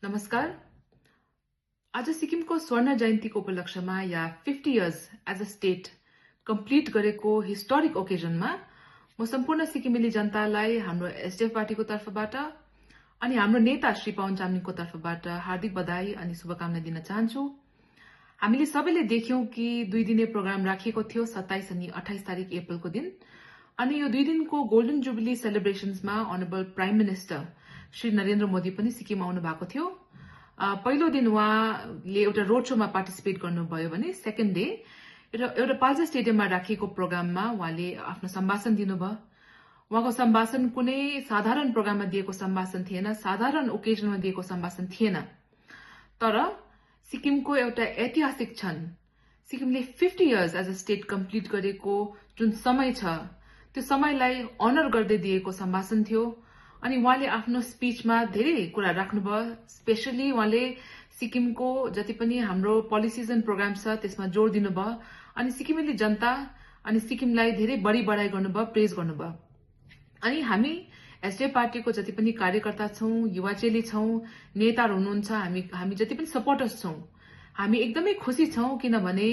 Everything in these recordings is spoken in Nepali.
नमस्कार। आज सिक्किमको स्वर्ण जयन्तीको उपलक्ष्यमा या 50 years as a state complete गरेको हिस्टोरिक ओकेजनमा म सम्पूर्ण सिक्किमेली जनतालाई हाम्रो एसडीएफ पार्टीको तर्फबाट अनि हाम्रो नेता श्री पवन चामलिङको तर्फबाट हार्दिक बधाई अनि शुभकामना दिन चाहन्छु। हामीले सबैले देख्यौं कि 2 दिने प्रोग्राम राखिएको थियो 27 अनि 28 तारिक अप्रिलको दिन। अनि यो 2 दिनको गोल्डन जुबिली सेलिब्रेशन्समा honourable prime minister Shri Narendra Modi पनि सिक्किम आउनु भएको थियो। पहिलो दिन उहाँले एउटा रोड शोमा पार्टिसिपेट गर्नुभयो भने सेकेन्ड डे एउटा पाल्जा स्टेडियममा राखिएको प्रोग्राममा उहाँले आफ्नो सम्भाषण दिनुभयो। उहाँको सम्भाषण कुनै साधारण प्रोग्राममा दिएको सम्भाषण थिएन, साधारण ओकेजनमा दिएको सम्भाषण थिएन। तर सिक्किमको एउटा ऐतिहासिक क्षण, सिक्किमले 50 years as a state complete गरेको जुन समय छ त्यो समयलाई अनर गर्दै दिएको सम्भाषण थियो। अनि उहाँले आफ्नो स्पीचमा धेरै कुरा राख्नुभयो। स्पेशली उहाँले सिक्किमको जति पनि हाम्रो पोलिसीज एन्ड प्रोग्राम छ त्यसमा जोड़ दिनुभयो अनि सिक्किमेली जनता अनि सिक्किमलाई धेरै बढी बढाई गर्नुभयो, प्रेज गर्नुभयो। अनि हामी एसडीएफ पार्टीको जति पनि कार्यकर्ता छौं, युवा चेली छौं, नेताहरू हुनुहुन्छ, हामी जति पनि सपोर्टर्स छौं, हामी एकदमै खुशी छौं किनभने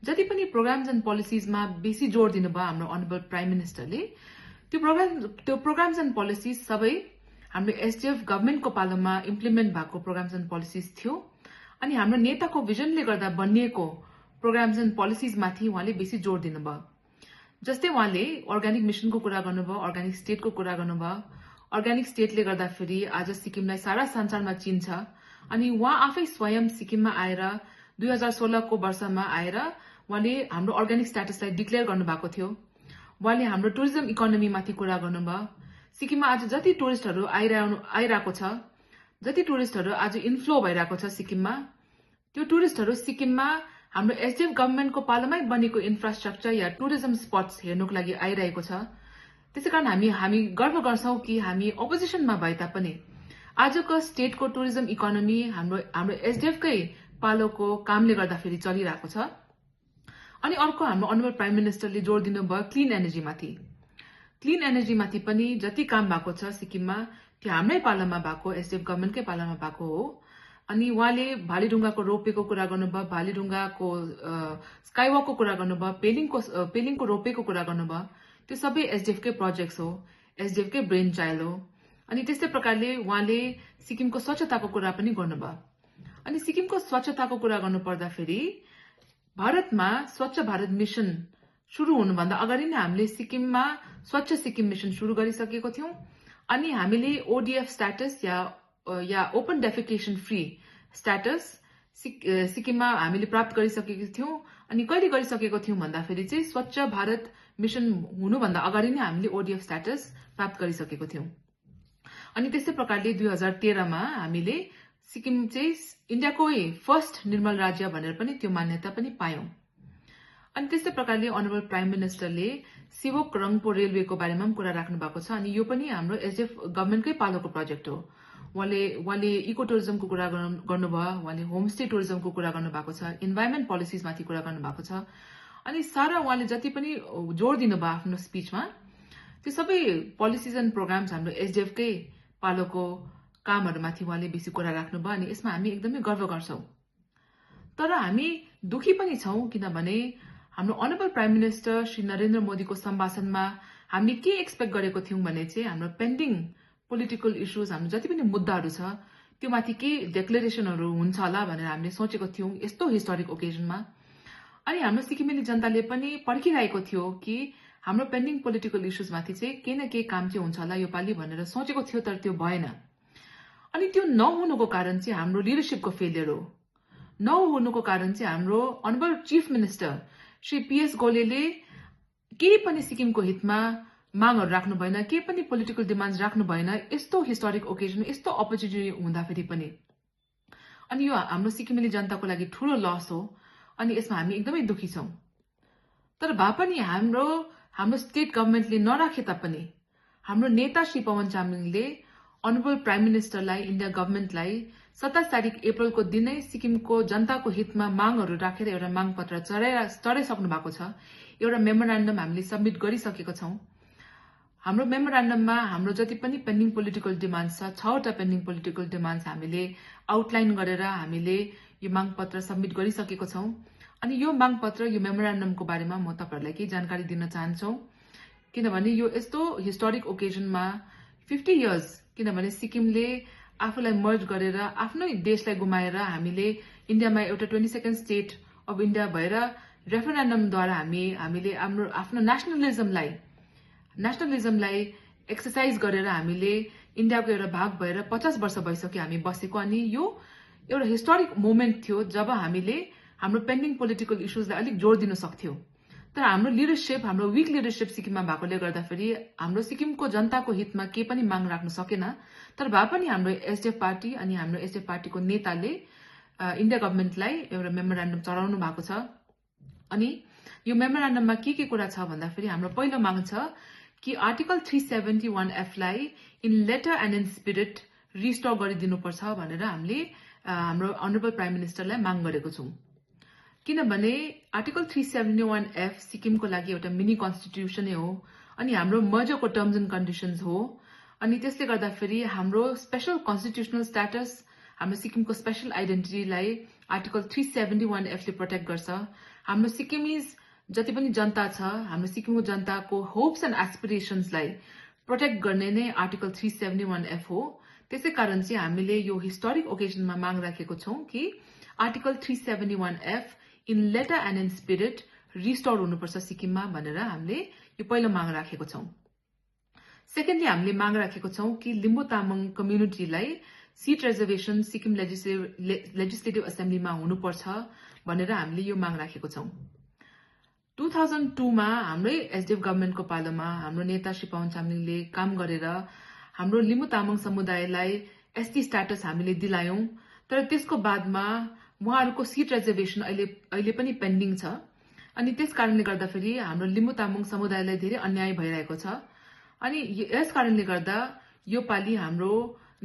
जति पनि प्रोग्राम्स एन्ड पोलिसीजमा बेसी जोड़ दिनुभयो हाम्रो अनरेबल प्राइम मिनिस्टरले। त्यो प्रोग्राम्स एन्ड पोलिसीज सबै हाम्रो एसडीएफ गभर्नमेन्टको पालोमा इम्प्लिमेन्ट भएको प्रोग्राम्स एन्ड पोलिसीज थियो। अनि हाम्रो नेताको भिजनले गर्दा बनिएको प्रोग्राम्स एन्ड पोलिसीजमाथि उहाँले बेसी जोड़ दिनुभयो। जस्तै उहाँले अर्ग्यानिक मिशनको कुरा गर्नुभयो, अर्ग्यानिक स्टेटको कुरा गर्नुभयो। अर्ग्यानिक स्टेटले गर्दाखेरि आज सिक्किमलाई सारा संसारमा चिन्छ। अनि उहाँ आफै स्वयं सिक्किममा आएर 2016 को वर्षमा आएर उहाँले हाम्रो अर्ग्यानिक स्ट्याटसलाई डिक्लेयर गर्नुभएको थियो। उहाँले हाम्रो टुरिज्म इकोनोमीमाथि कुरा गर्नुभयो। सिक्किममा आज जति टुरिस्टहरू आइरहेको छ, जति टुरिस्टहरू आज इन्फ्लो भइरहेको छ सिक्किममा, त्यो टुरिस्टहरू सिक्किममा हाम्रो एसडीएफ गभर्नमेन्टको पालोमै बनेको इन्फ्रास्ट्रक्चर या टुरिज्म स्पट्स हेर्नुको लागि आइरहेको छ। त्यसैकारण हामी गर्व गर्छौं कि हामी अपोजिसनमा भए तापनि आजको स्टेटको टुरिज्म इकोनोमी हाम्रो एसडीएफकै पालोको कामले गर्दाखेरि चलिरहेको छ। अनि अर्को हाम्रो अनरेबल प्राइम मिनिस्टरले जोड़ दिनुभयो क्लीन एनर्जीमाथि। क्लीन एनर्जीमाथि पनि जति काम भएको छ सिक्किममा त्यो हाम्रै पालामा भएको, एसडीएफ गभर्नमेन्टकै पालामा भएको हो। अनि उहाँले भालीढुङ्गाको रोपेको कुरा गर्नुभयो, भालीढुङ्गाको स्काईवकको कुरा गर्नुभयो, पेलिङको रोपेको कुरा गर्नुभयो। त्यो सबै एसडीएफकै प्रोजेक्ट्स हो, एसडीएफकै ब्रेन चाइल्ड हो। अनि त्यस्तै प्रकारले उहाँले सिक्किमको स्वच्छताको कुरा पनि गर्नुभयो। अनि सिक्किमको स्वच्छताको कुरा गर्नुपर्दाखेरि भारतमा स्वच्छ भारत मिशन शुरू हुनुभन्दा अगाडि नै हामीले सिक्किममा स्वच्छ सिक्किम मिशन शुरू गरिसकेको थियौं। अनि हामीले ओडीएफ स्ट्याटस या ओपन डेफिकेशन फ्री स्ट्याटस सिक्किममा हामीले प्राप्त गरिसकेको थियौं। अनि कहिले गरिसकेको थियौं भन्दाखेरि चाहिँ स्वच्छ भारत मिशन हुनुभन्दा अगाडि नै हामीले ओडीएफ स्ट्याटस प्राप्त गरिसकेको थियौं। अनि त्यस्तै प्रकारले 2013 मा हामीले सिक्किम चाहिँ इन्डियाकै फर्स्ट निर्मल राज्य भनेर पनि त्यो मान्यता पनि पायौं। अनि त्यस्तै प्रकारले अनरेबल प्राइम मिनिस्टरले सिवोक रंगपो रेलवेको बारेमा पनि कुरा राख्नु भएको छ। अनि यो पनि हाम्रो एसडीएफ गभर्नमेन्टकै पालोको प्रोजेक्ट हो। उहाँले इको टुरिज्मको कुरा गर्नुभयो, उहाँले होमस्टे टुरिज्मको कुरा गर्नुभएको छ, इन्भाइरोमेन्ट पोलिसीजमाथि कुरा गर्नुभएको छ। अनि सारा उहाँले जति पनि जोड़ दिनुभयो आफ्नो स्पीचमा त्यो सबै पोलिसीज एन्ड प्रोग्राम्स हाम्रो एसडीएफकै पालोको कामहरूमाथि उहाँले बेसी कुरा राख्नुभयो। अनि यसमा हामी एकदमै गर्व गर्छौं। तर हामी दुखी पनि छौं किनभने हाम्रो honourable prime minister Shri Narendra मोदीको सम्भाषणमा हामीले के एक्सपेक्ट गरेको थियौं भने चाहिँ हाम्रो पेन्डिङ पोलिटिकल इश्यूज, हाम्रो जति पनि मुद्दाहरू छ त्यो माथि के डेक्लेरेशनहरू हुन्छ होला भनेर हामीले सोचेको थियौं यस्तो हिस्टोरिक ओकेजनमा। अनि हाम्रो सिक्किमेली जनताले पनि पर्खिरहेको थियो कि हाम्रो पेन्डिङ पोलिटिकल इश्यूज माथि चाहिँ केही न केही काम चाहिँ हुन्छ होला योपालि भनेर सोचेको थियो, तर त्यो भएन। अनि त्यो नहुनुको कारण चाहिँ हाम्रो लिडरशिपको फेलियर हो। नहुनुको कारण चाहिँ हाम्रो honourable chief minister Shri PS गोलेले केही पनि सिक्किमको हितमा मागहरू राख्नु भएन, केही पनि पोलिटिकल डिमान्ड्स राख्नु भएन यस्तो हिस्टोरिक ओकेजन, यस्तो अपर्च्युनिटी हुँदाखेरि पनि। अनि यो हाम्रो सिक्किमेली जनताको लागि ठूलो लस हो। अनि यसमा हामी एकदमै दुखी छौं। तर भए पनि हाम्रो स्टेट गभर्नमेन्टले नराखे तापनि हाम्रो नेता श्री पवन चामलिङले अनरेबल प्राइम मिनिस्टरलाई, इन्डिया गभर्नमेन्टलाई 27 तारिक अप्रिलको दिनै सिक्किमको जनताको हितमा मागहरू राखेर एउटा माग पत्र चढाइसक्नु भएको छ। एउटा मेमोरान्डम हामीले सबमिट गरिसकेको छौं। हाम्रो मेमोरान्डममा हाम्रो जति पनि पेन्डिङ पोलिटिकल डिमान्ड्स छ 6वटा पेन्डिङ पोलिटिकल डिमान्ड्स हामीले आउटलाइन गरेर हामीले यो मागपत्र सबमिट गरिसकेको छौं। अनि यो मागपत्र यो मेमोरान्डमको बारेमा म तपाईहरुलाई केही जानकारी दिन चाहन्छु किनभने यो यस्तो हिस्टोरिक ओकेजनमा 50 इयर्स किनभने सिक्किमले आफूलाई मर्ज गरेर आफ्नै देशलाई गुमाएर हामीले इन्डियामा एउटा 22nd स्टेट अफ इन्डिया भएर रेफरेन्डमद्वारा हामीले हाम्रो आफ्नो नेशनलिजमलाई एक्सरसाइज गरेर हामीले इन्डियाको एउटा भाग भएर 50 वर्ष भइसक्यो हामी बसेको। अनि यो एउटा हिस्टोरिक मोमेन्ट थियो जब हामीले हाम्रो पेन्डिङ पोलिटिकल इश्यूजलाई अलिक जोड दिन सक्थ्यौं। तर हाम्रो लिडरशिप हाम्रो वीक लिडरशिप सिक्किममा भएकोले गर्दाखेरि हाम्रो सिक्किमको जनताको हितमा के पनि माग राख्न सकेन। तर भए पनि हाम्रो एसडीएफ पार्टी अनि हाम्रो एसडीएफ पार्टीको नेताले इन्डिया गभर्नमेन्टलाई एउटा मेमोरान्डम चढाउनु भएको छ। अनि यो मेमोरान्डममा के कुरा छ भन्दाखेरि हाम्रो पहिलो माग छ कि आर्टिकल 371F लाई in letter and in spirit restore गरिदिनुपर्छ भनेर हामीले हाम्रो अनरेबल प्राइम मिनिस्टरलाई माग गरेको छौं। किनभने आर्टिकल 371F सिक्किमको लागि एउटा मिनी कन्स्टिट्युसनै हो अनि हाम्रो मर्जरको टर्म्स एन्ड कन्डिसन्स हो। अनि त्यसले गर्दाखेरि हाम्रो स्पेशल कन्स्टिट्युसनल स्ट्याटस हाम्रो सिक्किमको स्पेशल आइडेन्टिटीलाई आर्टिकल 371F ले प्रोटेक्ट गर्छ। हाम्रो सिक्किमिज जति पनि जनता छ हाम्रो सिक्किमको जनताको होप्स एन्ड एस्पिरेशन्सलाई प्रोटेक्ट गर्ने नै आर्टिकल 371F हो। त्यसै कारण चाहिँ हामीले यो हिस्टोरिक ओकेजनमा माग राखेको छौं कि article 371F in letter and in spirit restore हुनुपर्छ सिक्किममा भनेर हामीले यो पहिलो माग राखेको छौं। सेकेन्डली हामीले माग राखेको छौं कि लिम्बू तामाङ कम्युनिटीलाई सीट रिजर्भेसन सिक्किम लेजिस्लेटिभ असेम्ब्लीमा हुनुपर्छ भनेर हामीले यो माग राखेको छौं। 2002 मा हाम्रै एसडीएफ गभर्नमेन्टको पालोमा हाम्रो नेता श्री पवन चामलिङले काम गरेर हाम्रो लिम्बू तामाङ समुदायलाई एसटी स्ट्याटस हामीले दिलायौं। तर त्यसको बादमा उहाँहरूको सीट रिजर्भेसन अहिले पनि पेन्डिङ छ। अनि त्यस कारणले गर्दाखेरि हाम्रो लिम्बू तामाङ समुदायलाई धेरै अन्याय भइरहेको छ। अनि यस कारणले गर्दा यो पालि हाम्रो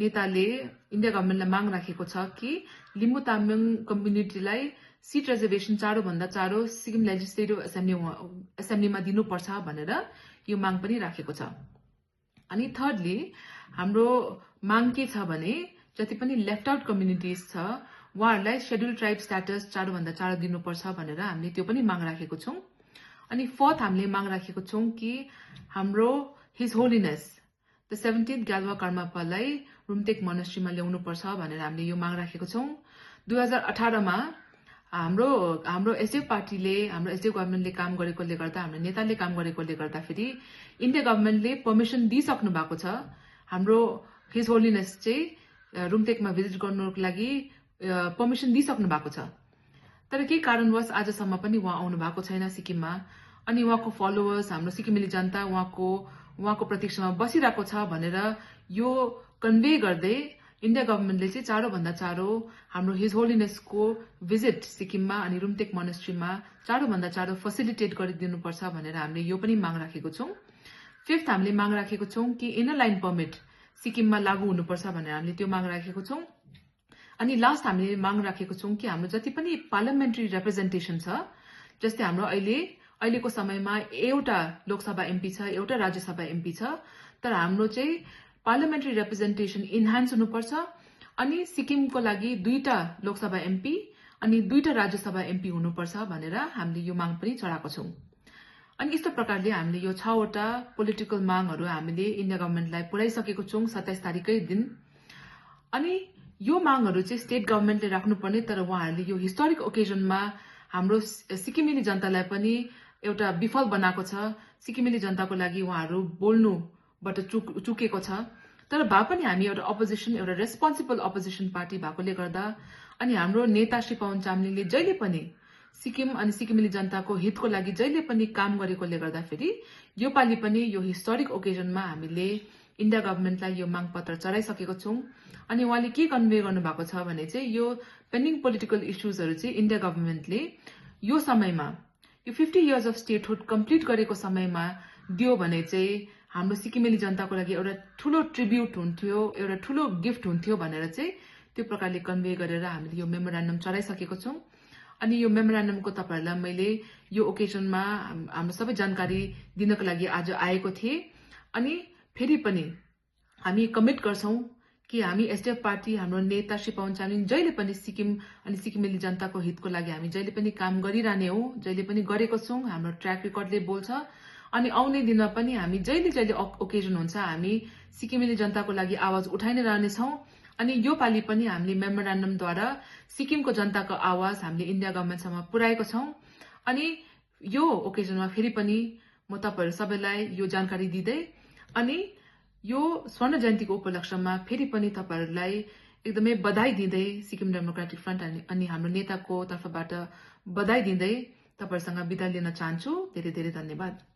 नेताले इन्डिया गभर्नमेन्टलाई माग राखेको छ कि लिम्बू तामाङ कम्युनिटीलाई सीट रिजर्भेसन चाँडोभन्दा चाँडो सिक्किम लेजिस्लेटिभ असेम्ब्लीमा दिनुपर्छ भनेर यो माग पनि राखेको छ। अनि थर्डली हाम्रो माग के छ भने जति पनि लेफ्ट आउट कम्युनिटीज छ उहाँहरूलाई शेड्युल ट्राइब स्ट्याटस चाँडोभन्दा चाँडो दिनुपर्छ भनेर हामीले त्यो पनि माग राखेको छौं। अनि फोर्थ हामीले माग राखेको छौं कि हाम्रो हिज होलिनेस द 17th ग्याल्वा कर्मापालाई रुम्तेक मोनास्ट्रीमा ल्याउनुपर्छ भनेर हामीले यो माग राखेको छौं। 2018 मा हाम्रो एसडीएफ पार्टीले हाम्रो एसडीएफ गभर्नमेन्टले काम गरेकोले गर्दा हाम्रो नेताले काम गरेकोले गर्दाखेरि इन्डिया गभर्नमेन्टले पर्मिसन दिइसक्नु भएको छ हाम्रो हिज होलिनेस चाहिँ रुम्तेकमा भिजिट गर्नको लागि पर्मिसन दिइसक्नु भएको छ। तर केही कारणवश आजसम्म पनि उहाँ आउनु भएको छैन सिक्किममा। अनि उहाँको फलोवर्स हाम्रो सिक्किमेली जनता उहाँको प्रतीक्षामा बसिरहेको छ भनेर यो कन्भे गर्दै इन्डिया गभर्नमेन्टले चाहिँ चाँडोभन्दा चाँडो हाम्रो हिज होलिनेसको भिजिट सिक्किममा अनि रुम्तेक मोनास्ट्रीमा चाँडोभन्दा चाँडो फेसिलिटेट गरिदिनुपर्छ भनेर हामीले यो पनि माग राखेको छौं। फिफ्थ हामीले माग राखेको छौं कि इनर लाइन पर्मिट सिक्किममा लागू हुनुपर्छ भनेर हामीले त्यो माग राखेको छौं। अनि लास्ट हामीले माग राखेको छौं कि हाम्रो जति पनि पार्लियामेन्ट्री रिप्रेजेन्टेसन छ जस्तै हाम्रो अहिलेको समयमा एउटा लोकसभा एमपी छ एउटा राज्यसभा एमपी छ तर हाम्रो चाहिँ पार्लियामेन्ट्री रिप्रेजेन्टेसन इन्हान्स हुनुपर्छ। अनि सिक्किमको लागि 2टा लोकसभा एमपी अनि 2टा राज्यसभा एमपी हुनुपर्छ भनेर हामीले यो माग पनि चढाएको छौं। अनि यस्तो प्रकारले हामीले यो 6वटा पोलिटिकल मागहरू हामीले इन्डिया गभर्नमेन्टलाई पुर्याइसकेको छौं 27 तारिखकै दिन। अनि यो मागहरू चाहिँ स्टेट गभर्नमेन्टले राख्नुपर्ने तर उहाँहरूले यो हिस्टोरिक ओकेजनमा हाम्रो सिक्किमेली जनतालाई पनि एउटा विफल बनाएको छ। सिक्किमेली जनताको लागि उहाँहरू बोल्नुबाट चुकेको छ। तर भए पनि हामी एउटा अपोजिसन एउटा रेस्पोन्सिबल अपोजिसन पार्टी भएकोले गर्दा अनि हाम्रो नेता श्री पवन चामलिङले जहिले पनि सिक्किम अनि सिक्किमेली जनताको हितको लागि जहिले पनि काम गरेकोले गर्दाखेरि यो पालि पनि यो हिस्टोरिक ओकेजनमा हामीले इन्डिया गभर्नमेन्टलाई यो मागपत्र चढाइसकेको छौं। अनि उहाँले के कन्भे गर्नुभएको छ भने चाहिँ यो पेन्डिङ पोलिटिकल इश्यूजहरू चाहिँ इन्डिया गभर्नमेन्टले यो समयमा यो 50 इयर्स अफ स्टेटहुड कम्प्लिट गरेको समयमा दियो भने चाहिँ हाम्रो सिक्किमेली जनताको लागि एउटा ठूलो ट्रिब्युट हुन्थ्यो एउटा ठूलो गिफ्ट हुन्थ्यो भनेर चाहिँ त्यो प्रकारले कन्भे गरेर हामीले यो मेमोरान्डम चढाइसकेको छौं। अनि यो मेमोरान्डमको तपाईहरुलाई मैले यो ओकेजनमा हाम्रो सबै जानकारी दिनको लागि आज आएको थिए। अनि फेरि पनि हामी कमिट गर्छौं कि हामी एसडीएफ पार्टी हाम्रो नेता श्री पवन चामलिङ जहिले पनि सिक्किम अनि सिक्किमेली जनताको हितको लागि हामी जहिले पनि काम गरिरहने हो, जहिले पनि गरेको छौं। हाम्रो ट्र्याक रेकर्डले बोल्छ। अनि आउने दिनमा पनि हामी जहिले जहिले ओकेजन हुन्छ हामी सिक्किमेली जनताको लागि आवाज उठाइ नै रहनेछौं। अनि यो पालि पनि हामीले मेमोरान्डमद्वारा सिक्किमको जनताको आवाज हामीले इन्डिया गभर्नमेन्टसम्म पुर्याएको छौं। अनि यो ओकेजनमा फेरि पनि म तपाईहरु सबैलाई यो जानकारी दिँदै अनि यो स्वर्ण जयन्तीको उपलक्ष्यमा फेरि पनि तपाईहरुलाई एकदमै बधाई दिँदै सिक्किम डेमोक्रेटिक फ्रन्ट अनि हाम्रो नेताको तर्फबाट बधाई दिँदै तपाईहरुसँग बिदा लिन चाहन्छु। धेरै धेरै धन्यवाद।